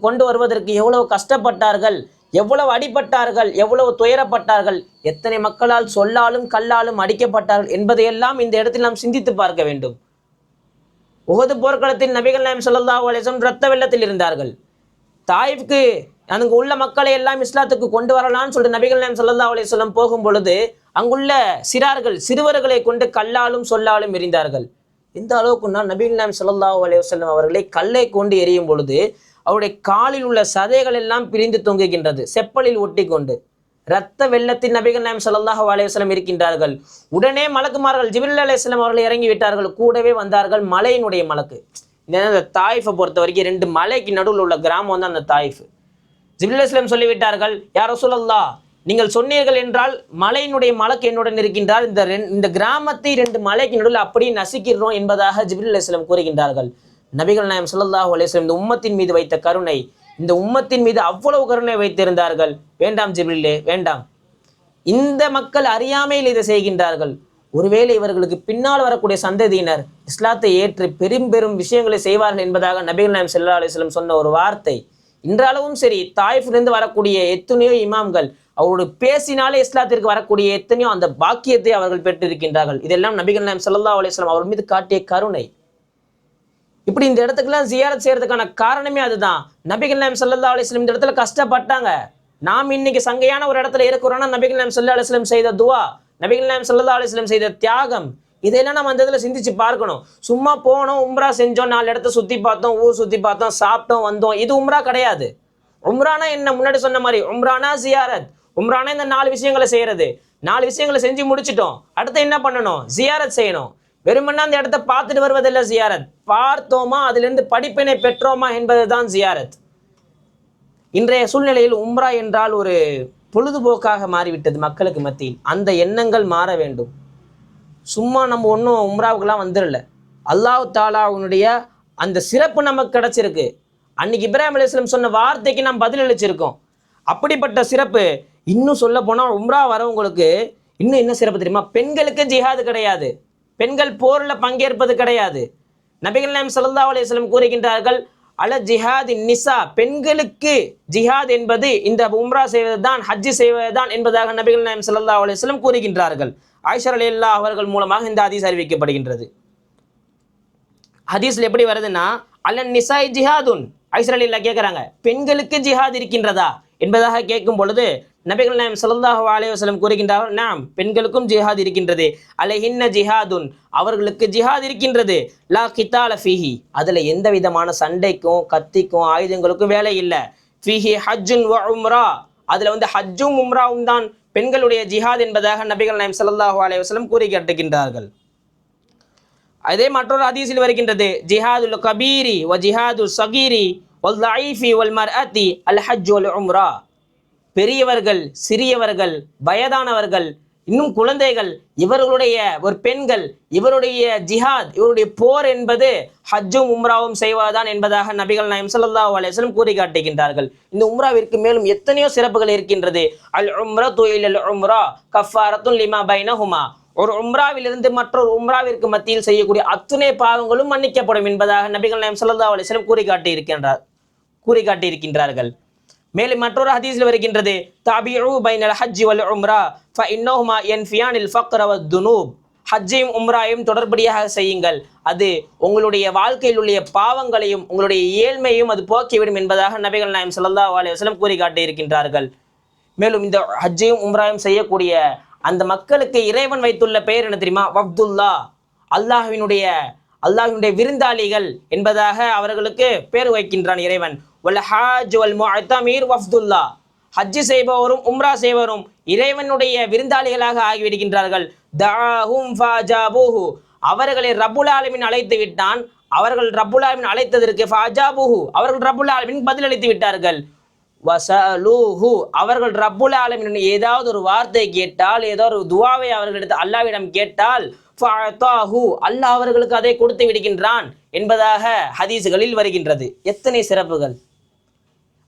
கொண்டு வருவதற்கு எவ்வளவு கஷ்டப்பட்டார்கள், எவ்வளவு அடிபட்டார்கள், எவ்வளவு துயரப்பட்டார்கள், எத்தனை மக்களால் சொல்லாலும் கல்லாலும் அடிக்கப்பட்டார்கள் என்பதையெல்லாம் இந்த இடத்தில் நாம் சிந்தித்து பார்க்க வேண்டும். உஹது போர்க்களத்தில் நபிகள் நாயகம் ஸல்லல்லாஹு அலைஹி வஸல்லம் இரத்த வெள்ளத்தில் இருந்தார்கள். தாயிஃப்க்கு அங்கு உள்ள மக்களை எல்லாம் இஸ்லாத்துக்கு கொண்டு வரலாம்னு சொல்லிட்டு நபிகள் நாயகம் ஸல்லல்லாஹு அலைஹி வஸல்லம் போகும் பொழுது அங்குள்ள சிறுவர்களை கொண்டு கல்லாலும் சொல்லாலும் எறிந்தார்கள். இந்த அளவுக்குன்னா நபிகள் நாயகம் ஸல்லல்லாஹு அலைஹி வஸல்லம் அவர்களை கல்லை கொண்டு எரியும் பொழுது அவருடைய காலில் உள்ள சதைகள் எல்லாம் பிரிந்து தொங்குகின்றது, செப்பலில் ஒட்டி கொண்டு. இரத்த வெள்ளத்தில் நபிகள் நாயகம் ஸல்லல்லாஹு அலைஹி வஸல்லம் இருக்கின்றார்கள். உடனே மலக்குமார்கள் ஜிப்ரீல் அலைஹிஸ்ஸலாம் அவர்கள் இறங்கி விட்டார்கள். கூடவே வந்தார்கள் மலையினுடைய மலக்கு. இந்த தாயிஃபை பொறுத்த வரைக்கும் 2 மலைக்கு நடுவில் உள்ள கிராமம் வந்து அந்த தாயிஃப். ஜிப்ரீல் அலைஹிஸ்ஸலாம் சொல்லிவிட்டார்கள், யா ரசூலல்லாஹ், நீங்கள் சொன்னீர்கள் என்றால் மலையினுடைய மலக்கு என்னுடன் இருக்கின்றார், இந்த கிராமத்தை 2 மலைக்கு நடுவில் அப்படியே நசுக்கிறோம் என்பதாக ஜிப்ரீல் அலைஹிஸ்ஸலாம் கூறுகின்றார்கள். நபிகள் நாயகம் ஸல்லல்லாஹு அலைஹி வஸல்லம் இந்த உம்மத்தின் மீது வைத்த கருணை, இந்த உம்மத்தின் மீது அவ்வளவு கருணை வைத்திருந்தார்கள். வேண்டாம் ஜிப்ரீலே, வேண்டாம், இந்த மக்கள் அறியாமையில் இதை செய்கின்றார்கள். ஒருவேளை இவர்களுக்கு பின்னால் வரக்கூடிய சந்ததியினர் இஸ்லாத்தை ஏற்று பெரும் விஷயங்களை செய்வார்கள் என்பதாக நபிகள் நாயகம் ஸல்லல்லாஹு அலைஹி வஸல்லம் சொன்ன ஒரு வார்த்தை இன்றளவும் சரி தாயிஃபிலிருந்து வரக்கூடிய எத்தனையோ இமாம்கள் அவரோடு பேசினாலே இஸ்லாத்திற்கு வரக்கூடிய எத்தனையோ அந்த பாக்கியத்தை அவர்கள் பெற்றிருக்கின்றார்கள். இதெல்லாம் நபிகள் நாயகம் ஸல்லல்லாஹு அலைஹி வஸல்லம் அவர் மீது காட்டிய கருணை. இப்படி இந்த இடத்துக்குலாம் ஜியாரத் செய்யறதுக்கான காரணமே அதுதான். நபிகள் நாயகம் ஸல்லல்லாஹு அலைஹி வஸல்லம் இந்த இடத்துல கஷ்டப்பட்டாங்க. நாம் இன்னைக்கு சங்கையான ஒரு இடத்துல இருக்கிறோம்னா நபிகள் நாயகம் ஸல்லல்லாஹு அலைஹி வஸல்லம் செய்த துவா, நபிகள் நாயகம் ஸல்லல்லாஹு அலைஹி வஸல்லம் செய்த தியாகம், இதெல்லாம் நம்ம அந்த இதில் சிந்திச்சு பார்க்கணும். சும்மா போனோம், உம்ரா செஞ்சோம், 4 இடத்த சுற்றி பார்த்தோம், ஊர் சுற்றி பார்த்தோம், சாப்பிட்டோம், வந்தோம், இது உம்ரா கிடையாது. உம்ரானா என்ன? முன்னாடி சொன்ன மாதிரி உம்ரானா ஜியாரத். உம்ரானா இந்த 4 விஷயங்களை செய்யறது. 4 விஷயங்களை செஞ்சு முடிச்சிட்டோம், அடுத்து என்ன பண்ணணும்? ஜியாரத் செய்யணும். வெறுமன்னா அந்த இடத்த பார்த்துட்டு வருவதில்லை ஜியாரத். பார்த்தோமா, அதிலிருந்து படிப்பினை பெற்றோமா என்பதுதான் ஜியாரத். இன்றைய சூழ்நிலையில் உம்ரா என்றால் ஒரு பொழுதுபோக்காக மாறிவிட்டது மக்களுக்கு மத்தியில். அந்த எண்ணங்கள் மாற வேண்டும். சும்மா நம்ம ஒன்றும் உம்ராவுக்கெல்லாம் வந்துடல. அல்லாஹ் தாலாவுடைய அந்த சிறப்பு நமக்கு கிடைச்சிருக்கு. அன்னைக்கு இப்ராஹிம் அலைஹிஸ்ஸலாம் சொன்ன வார்த்தைக்கு நாம் பதிலளிச்சிருக்கோம். அப்படிப்பட்ட சிறப்பு. இன்னும் சொல்ல போனால் உம்ரா வரவங்களுக்கு இன்னும் என்ன சிறப்பு தெரியுமா? பெண்களுக்கு ஜிஹாது கிடையாது, பெண்கள் போரில் பங்கேற்பது கிடையாது. நபிகள் நாயகம் ஸல்லல்லாஹு அலைஹி வஸல்லம் கூறுகின்றார்கள், அல ஜிஹாதி நிசா, பெண்களுக்கு ஜிஹாத் என்பது இந்த உம்ரா செய்வதுதான், ஹஜ்ஜி செய்வதுதான் என்பதாக நபிகள் நாயகம் ஸல்லல்லாஹு அலைஹி வஸல்லம் கூறுகின்றார்கள். ஆயிஷா ரலியல்லாஹு அவர்கள் மூலமாக இந்த ஹதீஸ் அறிவிக்கப்படுகின்றது. ஹதீஸ்ல எப்படி வருதுன்னா, அல்லன் நிசாய் ஜிஹாதுன், ஆயிஷா ரலியல்லாஹு கேட்குறாங்க, பெண்களுக்கு ஜிஹாத் இருக்கின்றதா என்பதாக கேட்கும் பொழுது நபிகள் நாயகம் ஸல்லல்லாஹு அலைஹி வஸல்லம் கூறுகின்றார்கள், நாம், பெண்களுக்கும் ஜிஹாத் இருக்கின்றது. அலைஹின்ன ஜிஹாதுன், அவர்களுக்கு ஜிஹாத் இருக்கின்றது. லா கிதால ஃபீஹி, அதில் எந்த விதமான சண்டைக்கும் கத்திக்கும் ஆயுதங்களுக்கும் வேலை இல்லை. ஃபீஹி ஹஜ்ஜுன் வ உம்ரா, அதில் வந்து ஹஜ்ஜும் உம்ராவும் தான் பெண்களுடைய ஜிஹாத் என்பதாக நபிகள் நாயகம் ஸல்லல்லாஹு அலைஹி வஸல்லம் கூறி காட்டுகின்றார்கள். அதே மற்றொரு ஹதீஸில் வருகின்றது, ஜிஹாதுல் கபீரி வ ஜிஹாதுல் சகீரி வல் லைஃபி வல் மர்அத்தி அல் ஹஜ் வல் உம்ரா, பெரியவர்கள், சிறியவர்கள், வயதானவர்கள், இன்னும் குழந்தைகள், இவர்களுடைய ஒரு பெண்கள், இவருடைய ஜிஹாத், இவருடைய போர் என்பது ஹஜ்ஜும் உம்ராவும் செய்வதுதான் என்பதாக நபிகள் நாயகம் ஸல்லல்லாஹு அலைஹி வஸல்லம் கூறி காட்டுகின்றார்கள். இந்த உம்ராவிற்கு மேலும் எத்தனையோ சிறப்புகள் இருக்கின்றது. அல் உம்ரத்து இலல் உம்ரா கஃபாரத்துன் லிமா பைனஹுமா, ஒரு உம்ராவிலிருந்து மற்றொரு உம்ராவிற்கு மத்தியில் செய்யக்கூடிய அத்துணை பாவங்களும் மன்னிக்கப்படும் என்பதாக நபிகள் நாயகம் ஸல்லல்லாஹு அலைஹி வஸல்லம் கூறி காட்டியிருக்கின்றார்கள். மேலும் மற்றொரு ஹதீஸில் வருகின்றது, தாபிஉ பைனல் ஹஜ் வல் உம்ரா ஃபஇன்னஹுமா யன்ஃபியானில் ஃபக்ர வத்துனூப், ஹஜ்ஜையும் உம்ராவையும் தொடர்படியாக செய்யுங்கள், அது உங்களுடைய வாழ்க்கையில் உள்ள பாவங்களையும் உங்களுடைய ஏழ்மையும் அது போக்கிவிடும் என்பதாக நபிகள் நாயகம் ஸல்லல்லாஹு அலைஹி வஸல்லம் கூறி காட்டியிருக்கின்றார்கள். மேலும் இந்த ஹஜ்ஜையும் உம்ராவையும் செய்யக்கூடிய அந்த மக்களுக்கு இறைவன் வைத்துள்ள பெயர் என்ன தெரியுமா? வஃப்துல்லா, அல்லாஹ்வினுடைய விருந்தாளிகள் என்பதாக அவர்களுக்கு பேர் வைக்கின்றான் இறைவன். வல் ஹாஜ் வல் முஅத்தமீர் வஃப்துல்லா, ஹஜ்ஜு செய்பவரும் உம்ரா செய்பவரும் இறைவனுடைய விருந்தாளிகளாக ஆகிவிடுகின்றார்கள். தஅஹும் ஃபஅஜாபூஹு, அவர்களை ரப்புல் ஆலமீன் அழைத்து விட்டான். அவர்கள் ரப்புல் ஆலமீன் அழைத்ததற்கு ஃபஅஜாபூஹு, அவர்கள் ரப்புல் ஆலமீன் பதிலளித்து விட்டார்கள். வஸஅலூஹு, அவர்கள் ரப்புல் ஆலமீன் ஏதாவது ஒரு வார்த்தை கேட்டால், ஏதோ ஒரு துஆவை அவர்களிடத்தில் அல்லாஹ்விடம் கேட்டால், ஃபஅதாஹு, அல்லாஹ் அவர்களுக்கு அதை கொடுத்து விடுகின்றான் என்பதாக ஹதீஸ்களில் வருகின்றது. எத்தனை சிறப்புகள்!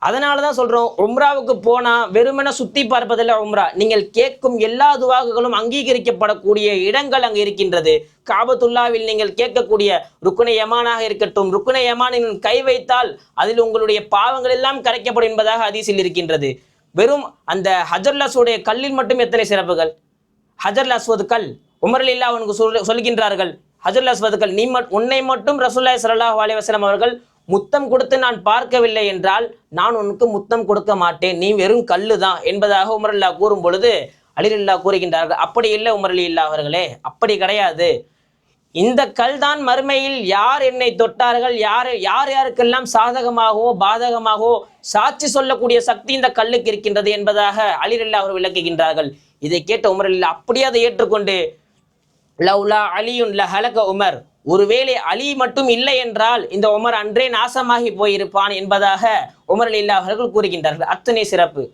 அதனால தான் சொல்றோம், உம்ராவுக்கு போனா வெறுமனே சுத்தி பார்ப்பதில்லை உம்ரா. நீங்கள் கேட்கும் எல்லா துவாக்களும் அங்கீகரிக்கப்படக்கூடிய இடங்கள் அங்கு இருக்கின்றது. காபத்துல்லாவில் நீங்கள் கேட்கக்கூடிய ருக்குனை யமானாக இருக்கட்டும், ருக்குனை யமானின் கை வைத்தால் அதில் உங்களுடைய பாவங்கள் எல்லாம் கரைக்கப்படும் என்பதாக ஹதீஸில் இருக்கின்றது. வெறும் அந்த ஹஜருல் அஸ்வதுடைய கல்லில் மட்டும் எத்தனை சிறப்புகள்! ஹஜருல் அஸ்வத் கல், உமர் ரலியல்லாஹு அன்ஹு சொல்கின்றார்கள், ஹஜருல் அஸ்வத் கல், உன்னை மட்டும் ரசூலுல்லாஹி ஸல்லல்லாஹு அலைஹி வஸல்லம் அவர்கள் முத்தம் கொடுத்து நான் பார்க்கவில்லை என்றால் நான் உனக்கு முத்தம் கொடுக்க மாட்டேன், நீ வெறும் கல்லு தான் என்பதாக உமர் ரலியல்லாஹு கூறும் பொழுது அலி ரலியல்லாஹு கூறுகின்றார்கள், அப்படி இல்லை உமர் ரலியல்லாஹு அவர்களே, அப்படி கிடையாது. இந்த கல் தான் மறுமையில் யார் என்னை தொட்டார்கள், யாருக்கெல்லாம் சாதகமாகவோ பாதகமாகவோ சாட்சி சொல்லக்கூடிய சக்தி இந்த கல்லுக்கு இருக்கின்றது என்பதாக அலி ரலியல்லாஹு அவர்கள் விளக்குகின்றார்கள். இதை கேட்ட உமர் ரலியல்லாஹு அப்படியே அதை ஏற்றுக்கொண்டு, லவ்லா அலியுன் லஹலக உமர், ஒருவேளை அலி மட்டும் இல்லை என்றால் இந்த உமர் அன்றே நாசமாகி போயிருப்பான் என்பதாக உமர் ரலியல்லாஹு அவர்கள் கூறுகின்றார்கள். அத்தனை சிறப்பு.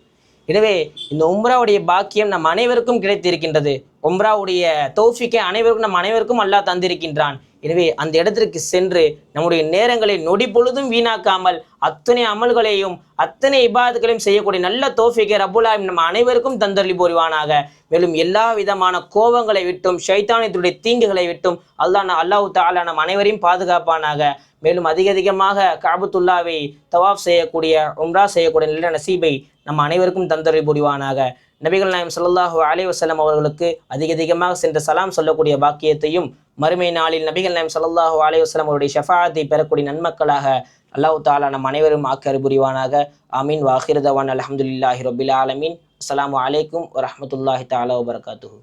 எனவே இந்த உம்ராவுடைய பாக்கியம் நம் அனைவருக்கும் கிடைத்திருக்கின்றது. உம்ராவுடைய தௌஃபீக்கை நம் அனைவருக்கும் அல்லாஹ் தந்திருக்கின்றான். எனவே அந்த இடத்திற்கு சென்று நம்முடைய நேரங்களை நொடி பொழுதும் வீணாக்காமல் அத்தனை அமல்களையும் அத்தனை இபாதங்களையும் செய்யக்கூடிய நல்ல தௌஃபீக்கை ரப்புல் ஆலமீன் நம் அனைவருக்கும் தந்தருளி புரிவானாக. மேலும் எல்லா விதமான கோபங்களை விட்டும் ஷைத்தானியத்துடைய தீங்குகளை விட்டும் அல்லாஹ் தஆலா நம் அனைவரையும் பாதுகாப்பானாக. மேலும் அதிகமாக காபத்துல்லாவை தவாஃப் செய்யக்கூடிய உம்ரா செய்யக்கூடிய நல்ல நசீபை நம்ம அனைவருக்கும் தந்தருளி புரிவானாக. நபிகள் நாயகம் ஸல்லல்லாஹு அலைஹி வஸல்லம் அவர்களுக்கு அதிகமாக சென்று சலாம் சொல்லக்கூடிய பாக்கியத்தையும், மறுமை நாளில் நபிகள் நாயகம் ஸல்லல்லாஹு அலைஹி வஸல்லம் அவருடைய ஷஃபாஅத்தை பெறக்கூடிய நன்மக்களாக அல்லாஹ் தஆலா நம் அனைவரும் ஆக்கி புரிவானாக. ஆமீன். வ ஆகிரு தவானா அல்ஹம்துலில்லாஹி ரப்பில் ஆலமீன். அஸ்ஸலாமு அலைக்கும் வரஹ்மத்துல்லாஹி தஆலா வபரகாத்துஹு.